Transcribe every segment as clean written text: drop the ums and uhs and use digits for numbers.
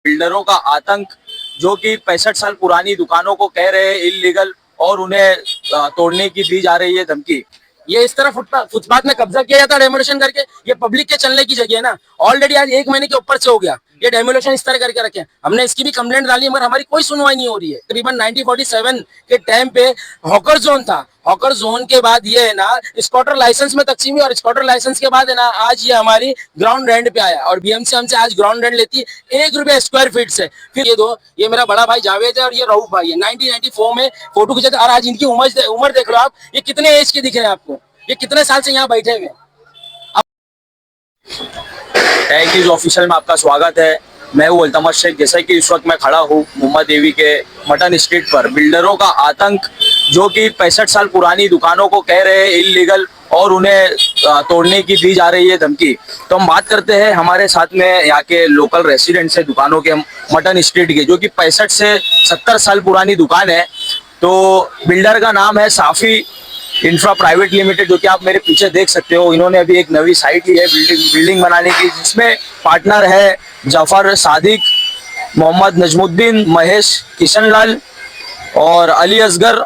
बिल्डरों का आतंक, जो कि 65 साल पुरानी दुकानों को कह रहे हैं इलीगल और उन्हें तोड़ने की दी जा रही है धमकी। ये इस तरह फुटपाथ में कब्जा किया जाता है डेमोलिशन करके। ये पब्लिक के चलने की जगह है ना। ऑलरेडी आज 1 महीने के ऊपर से हो गया ये डेमोलिशन इस तरह करके रखे। हमने इसकी भी कंप्लेंट डाली मगर हमारी कोई सुनवाई नहीं हो रही है। तकरीबन 1947 के टाइम पे हॉकर जोन था। हॉकर जोन के बाद ये है ना स्कॉटर लाइसेंस में तकसीम हुई और स्कॉटर लाइसेंस के बाद है ना आज ये हमारी ग्राउंड रेंट पे आया और बीएमसी हमसे आज ग्राउंड रेंट लेती है 1 रुपया स्क्वायर फीट से। फिर ये मेरा बड़ा भाई जावेद है और ये रऊफ भाई है। 1994 में फोटो खींचा और आज इनकी उम्र देख लो आप, ये कितने एज के दिख रहे हैं आपको, ये कितने साल से यहाँ बैठे हुए। टैग ऑफिशियल में आपका स्वागत है। मैं हूँ अल्तमश शेख। जैसा कि इस वक्त मैं खड़ा हूँ मुम्मा देवी के मटन स्ट्रीट पर। बिल्डरों का आतंक, जो कि 65 साल पुरानी दुकानों को कह रहे हैं इलीगल और उन्हें तोड़ने की दी जा रही है धमकी। तो हम बात करते हैं हमारे साथ में यहाँ के लोकल रेसिडेंट्स है दुकानों के मटन स्ट्रीट के, जो कि 65 से 70 साल पुरानी दुकान है। तो बिल्डर का नाम है साफी इंफ्रा प्राइवेट लिमिटेड, जो कि आप मेरे पीछे देख सकते हो। इन्होंने अभी एक नई साइट ली है बिल्डिंग बनाने की, जिसमें पार्टनर है जफर सादिक, मोहम्मद नजमुद्दीन, महेश किशनलाल और अली असगर,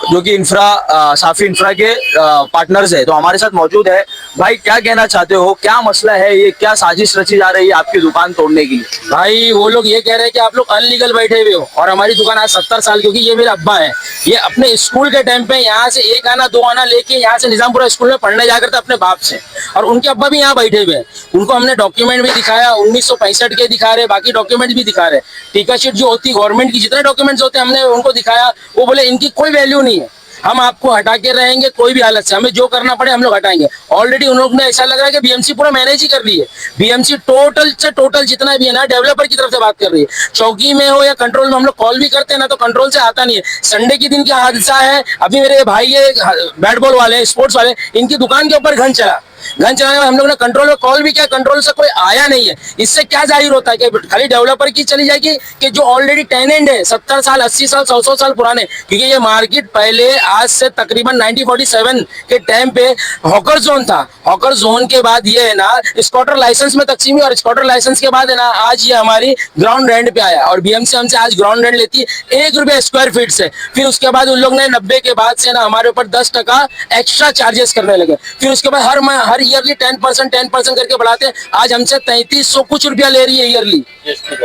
जो कि साफी इंफ्रा के पार्टनर्स है। तो हमारे साथ मौजूद है। भाई क्या कहना चाहते हो, क्या मसला है, ये क्या साजिश रची जा रही है आपकी दुकान तोड़ने की? भाई वो लोग ये कह रहे हैं कि आप लोग अनलीगल बैठे हुए हो और हमारी दुकान आज 70 साल, क्योंकि ये मेरे अब्बा है। ये अपने स्कूल के टाइम पे यहाँ से 1 आना 2 आना लेके यहाँ से निजामपुरा स्कूल में पढ़ने जाकर था अपने बाप से, और उनके अब्बा भी यहाँ बैठे हुए हैं। उनको हमने डॉक्यूमेंट भी दिखाया, 1965 के दिखा रहे, बाकी डॉक्यूमेंट भी दिखा रहे। टीका शीट जो होती है गवर्नमेंट की, जितने डॉक्यूमेंट्स होते हैं हमने उनको दिखाया। वो बोले इनकी कोई वैल्यू नहीं है, हम आपको हटा के रहेंगे कोई भी हालत से, हमें जो करना पड़े हम लोग हटाएंगे। ऑलरेडी उन लोगों ने ऐसा लग रहा है कि बीएमसी पूरा मैनेज ही कर रही है। बीएमसी टोटल से टोटल जितना भी है ना डेवलपर की तरफ से बात कर रही है। चौकी में हो या कंट्रोल में हम लोग कॉल भी करते हैं ना, तो कंट्रोल से आता नहीं है। संडे के दिन क्या हादसा है, अभी मेरे भाई ये बैट बॉल वाले स्पोर्ट्स वाले, इनकी दुकान के ऊपर घन चलाने में हम लोग ने कंट्रोल में कॉल भी किया, कंट्रोल से कोई आया नहीं है। इससे क्या जाहिर होता है कि खाली डेवलपर की चली जाएगी कि जो ऑलरेडी टेनेंट है 70 साल 80 साल 100 साल पुराने। क्योंकि ये मार्केट पहले आज से तकरीबन 1947 के टाइम पे हॉकर जोन था। हॉकर जोन के बाद ये है ना स्कॉटर लाइसेंस में तकसीम हुई और स्कॉटर लाइसेंस के बाद है ना आज ये हमारी ग्राउंड रेंट पे आया और बीएमसी हमसे आज ग्राउंड रेंट लेती है 1 रुपया स्क्वायर फीट से। फिर उसके बाद उन लोग ने 90 के बाद से ना हमारे ऊपर 10% एक्स्ट्रा चार्जेस करने लगे। फिर उसके बाद हर ईयरली 10% करके बढ़ाते हैं। आज हमसे 3300 कुछ रुपया ले रही है ईयरली,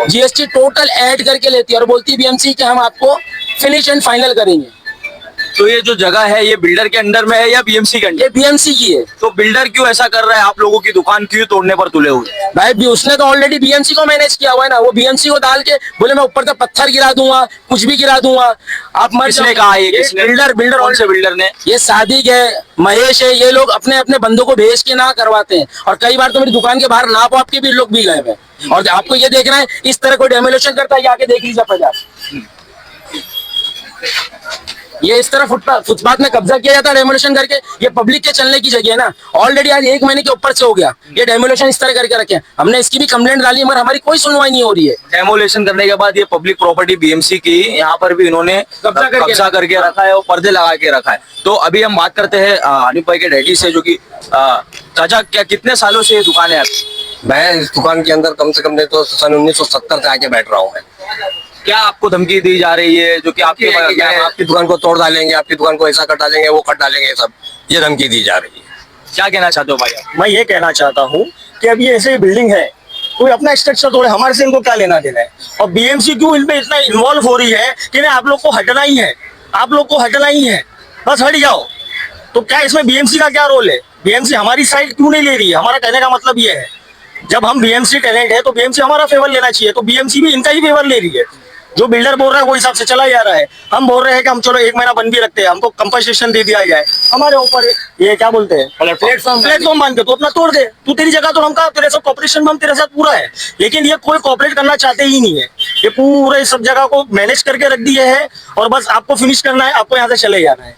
जीएसटी टोटल ऐड करके लेती है और बोलती है बीएमसी कि हम आपको फिनिश एंड फाइनल करेंगे। तो ये जो जगह है ये बिल्डर के अंडर में है या बीएमसी के अंडर? ये बीएमसी की है। तो बिल्डर क्यों ऐसा कर रहा है, आप लोगों की दुकान क्यों तोड़ने पर तुले हुए? भाई उसने तो ऑलरेडी बीएमसी को मैनेज किया हुआ है ना। वो बीएमसी को डाल के बोले मैं ऊपर से पत्थर गिरा दूंगा, कुछ भी गिरा दूंगा। आप किसने कहा ये? बिल्डर कौन से बिल्डर ने? ये सादिक है, महेश है, ये लोग अपने अपने बंदों को भेज के ना करवाते हैं। और कई बार तो मेरी दुकान के बाहर नाप वाप के भी लोग भी गए हैं। और आपको ये देखना है इस तरह कोई डेमोलिशन करता है, आके देख लीजिए पचास। ये इस तरह फुटपाथ में कब्जा किया जाता है डेमोलिशन करके। ये पब्लिक के चलने की जगह है ना। ऑलरेडी आज 1 महीने के ऊपर से हो गया ये डेमोलिशन इस तरह करके रखे। हमने इसकी भी कंप्लेंट डाली मगर हमारी कोई सुनवाई नहीं हो रही है। डेमोलिशन करने के बाद ये पब्लिक प्रॉपर्टी बीएमसी की, यहाँ पर भी इन्होंने कब्जा करके रखा है और पर्दे लगा के रखा है। तो अभी हम बात करते हैं हनीफ भाई के डैडी से, जो कि चाचा क्या कितने सालों से ये दुकान है आपकी? मैं इस दुकान के अंदर कम से कम नहीं तो सन 1970 से आके बैठ रहा हूँ। मैं क्या आपको धमकी दी जा रही है, जो कि आपकी दुकान को तोड़ डालेंगे, आपकी दुकान को ऐसा कर डालेंगे, वो कर डालेंगे, सब ये धमकी दी जा रही है। क्या कहना चाहते हो भाई आप? मैं ये कहना चाहता हूँ कि अब ये ऐसे बिल्डिंग है, कोई अपना स्ट्रक्चर तोड़े, हमारे से इनको क्या लेना देना है। और बीएमसी क्यों इनमें इतना इन्वॉल्व हो रही है कि नहीं, आप लोग को हटना ही है, आप लोग को हटना ही है, बस हट जाओ। तो क्या इसमें बीएमसी का क्या रोल है? बीएमसी हमारी साइड क्यों नहीं ले रही है? हमारा कहने का मतलब ये है, जब हम बीएमसी टेनेंट है तो बीएमसी हमारा फेवर लेना चाहिए। तो बीएमसी भी इनका ही फेवर ले रही है। जो बिल्डर बोल रहा है वो हिसाब से चला जा रहा है। हम बोल रहे हैं कि हम चलो 1 महीना बंद भी रखते हैं, हमको कंपनसेशन दे दिया जाए। हमारे ऊपर ये क्या बोलते हैं प्लेटफॉर्म मान के तो अपना तोड़ दे, तू तेरी जगह तो हम कहा तेरे सब कॉपरेशन में हम तेरे साथ पूरा है। लेकिन ये कोई कॉपरेट करना चाहते ही नहीं है। ये पूरे सब जगह को मैनेज करके रख दिए है और बस आपको फिनिश करना है, आपको यहाँ से चले जाना है।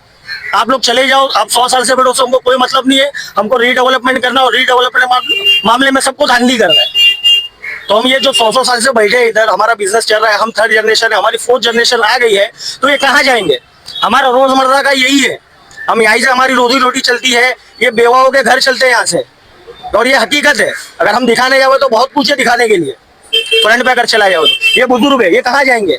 आप लोग चले जाओ, आप 100 साल से बैठो, हमको कोई मतलब नहीं है। हमको रीडेवलपमेंट करना और रीडेवलपमेंट मामले में सबको धांधली करना है। तो हम ये जो 100 साल से बैठे इधर, हमारा बिजनेस चल रहा है, हम 3rd जनरेशन है, हमारी 4th जनरेशन आ गई है, तो ये कहाँ जाएंगे? हमारा रोजमर्रा का यही है, हम यहीं से हमारी रोजी रोटी चलती है। ये बेवाओं के घर चलते हैं यहाँ से, और ये हकीकत है। अगर हम दिखाने जाए तो बहुत कुछ है दिखाने के लिए। फ्रंट पे अगर चला जाओ तो ये बुजुर्ग है, ये कहाँ जाएंगे?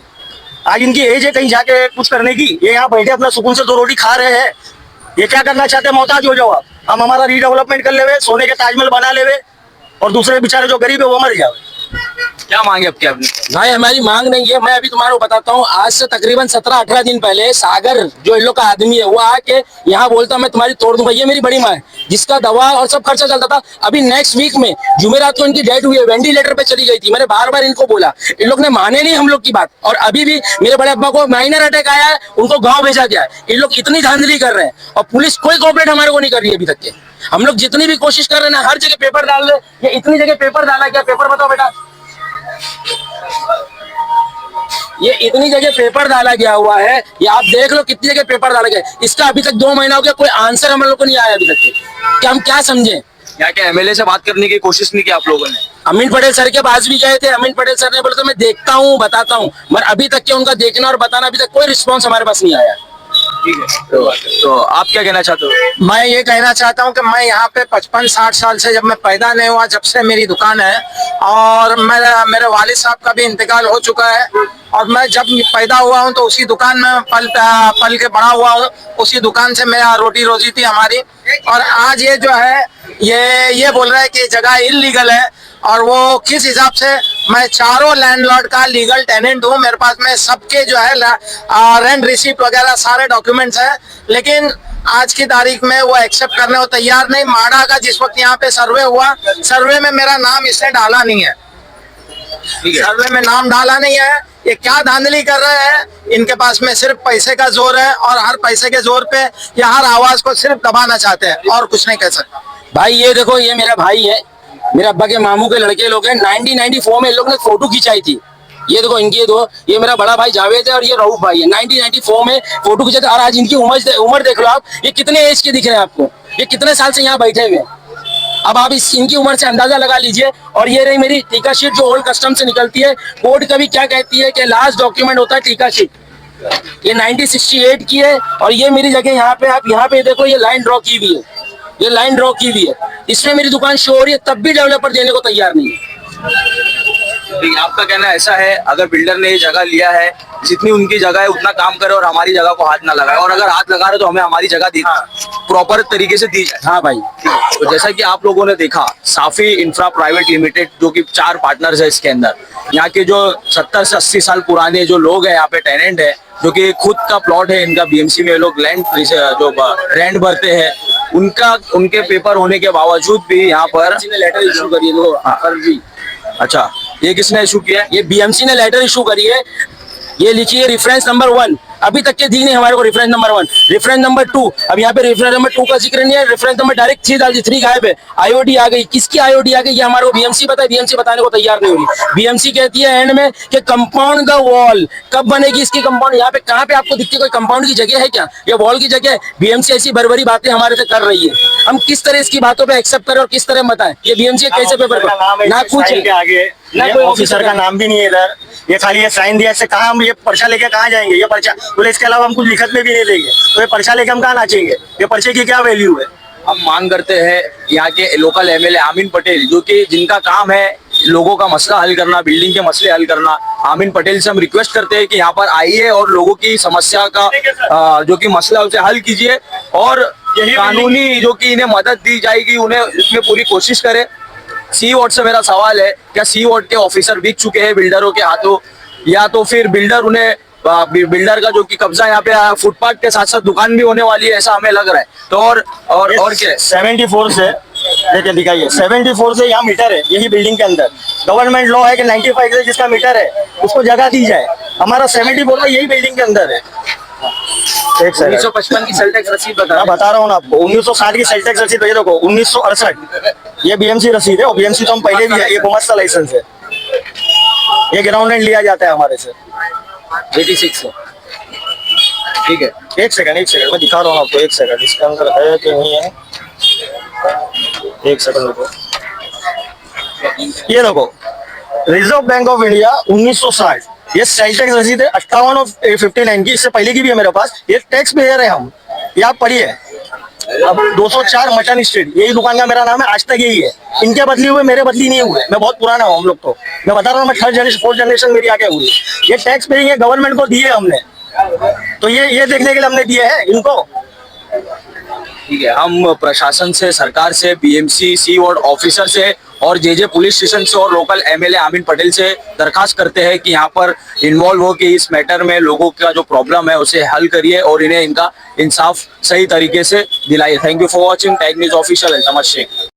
आज इनकी एज है कहीं जाके कुछ करने की, ये यहाँ बैठे अपना सुकून से 2 रोटी खा रहे हैं। ये क्या करना चाहते हैं? मोहताज हो जाओ आप, हम हमारा रीडेवलपमेंट कर लेवे, सोने के ताजमहल बना लेवे, और दूसरे बेचारे जो गरीब है वो मर जाए। क्या मांगे आपके अपने? भाई हमारी मांग नहीं है, मैं अभी तुम्हारे को बताता हूँ। आज से तकरीबन 17-18 दिन पहले सागर जो इन लोग का आदमी है वो आके यहाँ बोलता मैं तुम्हारी तोड़ दूंगा। ये मेरी बड़ी माँ है जिसका दवा और सब खर्चा चलता था। अभी नेक्स्ट वीक में जुमेरात को इनकी डेथ हुई है, वेंटिलेटर पे चली गई थी। मैंने बार बार इनको बोला, इन लोग ने माने नहीं हम लोग की बात। और अभी भी मेरे बड़े अब्बा को माइनर अटैक आया है, उनको गाँव भेजा गया है। इन लोग इतनी धांधली कर रहे हैं और पुलिस कोई कोऑपरेट हमारे को नहीं कर रही है अभी तक के। हम लोग जितनी भी कोशिश कर रहे हैं ना, हर जगह पेपर डाल रहे। ये इतनी जगह पेपर डाला, क्या पेपर बताओ बेटा? ये इतनी जगह पेपर डाला गया हुआ है, ये आप देख लो कितनी जगह पेपर डाला गया है। इसका अभी तक 2 महीना हो गया, कोई आंसर हम लोग को नहीं आया अभी तक कि हम क्या समझें। यहाँ के एमएलए से बात करने की कोशिश नहीं की आप लोगों ने? अमीन पटेल सर के पास भी गए थे, अमीन पटेल सर ने बोला तो मैं देखता हूँ बताता हूँ, मगर अभी तक के उनका देखना और बताना अभी तक कोई रिस्पॉन्स हमारे पास नहीं आया। ठीक है, तो आप क्या कहना चाहते हो? मैं ये कहना चाहता हूँ कि मैं यहाँ पे 55-60 साल से, जब मैं पैदा नहीं हुआ जब से मेरी दुकान है, और मेरे वालिद साहब का भी इंतकाल हो चुका है, और मैं जब पैदा हुआ हूँ तो उसी दुकान में पल के बड़ा हुआ हूँ, उसी दुकान से मेरा रोटी रोजी थी हमारी। और आज ये जो है ये बोल रहा है कि जगह इलीगल है, और वो किस हिसाब से? मैं चारों लैंडलॉर्ड का लीगल टेनेंट हूँ, मेरे पास में सबके जो है रेंट रिसिप्ट वगैरह सारे डॉक्यूमेंट्स हैं, लेकिन आज की तारीख में वो एक्सेप्ट करने को तैयार नहीं। माडा का जिस वक्त यहाँ पे सर्वे हुआ, सर्वे में मेरा नाम इसने डाला नहीं है, सर्वे में नाम डाला नहीं है। ये क्या धांधली कर रहे हैं? इनके पास में सिर्फ पैसे का जोर है, और हर पैसे के जोर पे ये हर आवाज को सिर्फ दबाना चाहते हैं, और कुछ नहीं कह सकते। भाई ये देखो, ये मेरा भाई है, मेरे अब्बा के मामू के लड़के लोग हैं। 1994 में इन लोग ने फोटो खिंचाई थी। ये देखो इनकी दो, ये मेरा बड़ा भाई जावेद है और ये रऊफ भाई है। 1994 में फोटो खिंचाई थी, और आज इनकी उम्र देख लो आप, ये कितने एज के दिख रहे हैं आपको? ये कितने साल से यहाँ बैठे हुए हैं? अब आप इनकी उम्र से अंदाजा लगा लीजिए। और ये रही मेरी टीका शीट जो ओल्ड कस्टम से निकलती है। कोर्ट कभी क्या कहती है कि लास्ट डॉक्यूमेंट होता है टीका शीट। ये 1968 की है, और ये मेरी जगह यहाँ पे, आप यहाँ पे देखो, ये लाइन ड्रॉ की हुई है, ये लाइन ड्रॉ की हुई है। इसमें मेरी दुकान शो हो रही है, तब भी डेवलपर देने को तैयार नहीं है। ठीक है, आपका कहना ऐसा है, अगर बिल्डर ने ये जगह लिया है, जितनी उनकी जगह है उतना काम करे और हमारी जगह को हाथ ना लगाए, और अगर हाथ लगा रहे तो हमें हमारी जगह दी प्रॉपर तरीके से दी जाए। हाँ भाई, तो जैसा कि आप लोगों ने देखा, साफी इंफ्रा प्राइवेट लिमिटेड जो कि 4 पार्टनर्स है इसके अंदर, यहाँ के जो 70 से 80 साल पुराने जो लोग हैं यहाँ पे टेनेंट है, जो कि खुद का प्लॉट है इनका, बीएमसी में लोग लैंड जो रेंट भरते हैं, उनके पेपर होने के बावजूद भी यहाँ पर लेटर इशू करी है। फर्जी। अच्छा, ये किसने इशू किया है? ये बीएमसी ने लेटर इशू करी है। ये लिखिए रेफरेंस नंबर 1, अभी तक के दी नहीं हमारे को रेफरेंस नंबर 1, रेफरेंस नंबर 2, अब यहाँ पे रेफरेंस नंबर 2 का जिक्र नहीं है, रेफरेंस नंबर डायरेक्ट 3 गायब है। आईओडी आ गई, किसकी आईओडी आ गई ये हमारे को बीएमसी बताए, बीएमसी बताने को तैयार नहीं हो रही। बीएमसी कहती है एंड में कि कंपाउंड द वॉल, कब बनेगी इसकी कंपाउंड? यहाँ पे कहाँ पे आपको दिखती है कोई कंपाउंड की जगह है क्या? ये वॉल की जगह है। बीएमसी ऐसी बरबरी बातें हमारे से कर रही है, हम किस तरह इसकी बातों पे एक्सेप्ट करें और किस तरह बताएं? ये बीएमसी कैसे पेपर ना कुछ के आगे ना ये कोई ऑफिसर का नाम भी नहीं है इधर, ये खाली ये साइन दिया, इससे कहाँ हम ये पर्चा लेके कहाँ जाएंगे? ये पर्चा बोले इसके अलावा हम कुछ लिखत में भी नहीं देंगे, तो ये पर्चा लेके हम कहाँ नाचेंगे? ये पर्चे की क्या वैल्यू है? हम मांग करते हैं यहाँ के लोकल एमएलए अमीन पटेल, जो कि जिनका काम है लोगों का मसला हल करना, बिल्डिंग के मसले हल करना। अमीन पटेल से हम रिक्वेस्ट करते हैं कि यहाँ पर आइए और लोगों की समस्या का जो कि मसला उसे हल कीजिए, और कानूनी जो कि इन्हें मदद दी जाएगी उन्हें इसमें पूरी कोशिश करें। सी वार्ड से मेरा सवाल है, क्या सी वार्ड के ऑफिसर बिक चुके हैं बिल्डरों के हाथों, या तो फिर बिल्डर का जो कि कब्जा यहाँ पे फुटपाथ के साथ साथ दुकान भी होने वाली है, ऐसा हमें लग रहा है। तो और क्या 74 से लेके दिखाइए, 74 से यहाँ मीटर है यही बिल्डिंग के अंदर। गवर्नमेंट लॉ है कि 95 से जिसका मीटर है उसको जगह दी जाए। हमारा 74 में यही बिल्डिंग के अंदर है। 1955 की सेल टैक्स रसीद मैं बता रहा हूँ ना आपको, 1960 की सेल टैक्स रसीद, ये देखो 1968 ये बीएमसी रसीद है, और बीएमसी तो हम पहले भी है, ये गुमस्ता लाइसेंस है, ये ग्राउंड रेंट लिया जाता है हमारे से 86 से। ठीक है, एक सेकंड मैं दिखा रहा हूँ आपको, एक सेकंड इसके अंदर है कि नहीं है, एक सेकंड रुको। ये देखो रिजर्व बैंक ऑफ इंडिया 1960, ये सेल टैक्स रसीद है 58 और 59 की, इससे पहले की भी है मेरे पास। ये टैक्स पेयर है हम, ये आप पढ़िए, अब 204 मटन स्ट्रीट, यही दुकान का मेरा नाम है, आज तक यही है। इनके बदली हुए मेरे बदली नहीं हुए, मैं बहुत पुराना हूँ। हम लोग तो मैं बता रहा हूँ, मैं 3rd जनरेशन 4th जनरेशन मेरी आगे हुई। ये टैक्स पेइंग है, गवर्नमेंट को दिए हमने, तो ये देखने के लिए हमने दिए हैं इनको। ठीक है, हम प्रशासन से, सरकार से, बीएमसी सी वार्ड ऑफिसर से और जे पुलिस स्टेशन से और लोकल एमएलए आमीन पटेल से दरखास्त करते हैं कि यहाँ पर इन्वॉल्व हो कि इस मैटर में लोगों का जो प्रॉब्लम है उसे हल करिए और इन्हें इनका इंसाफ सही तरीके से दिलाइए। Thank you for watching tag news official. Altamash Sheikh.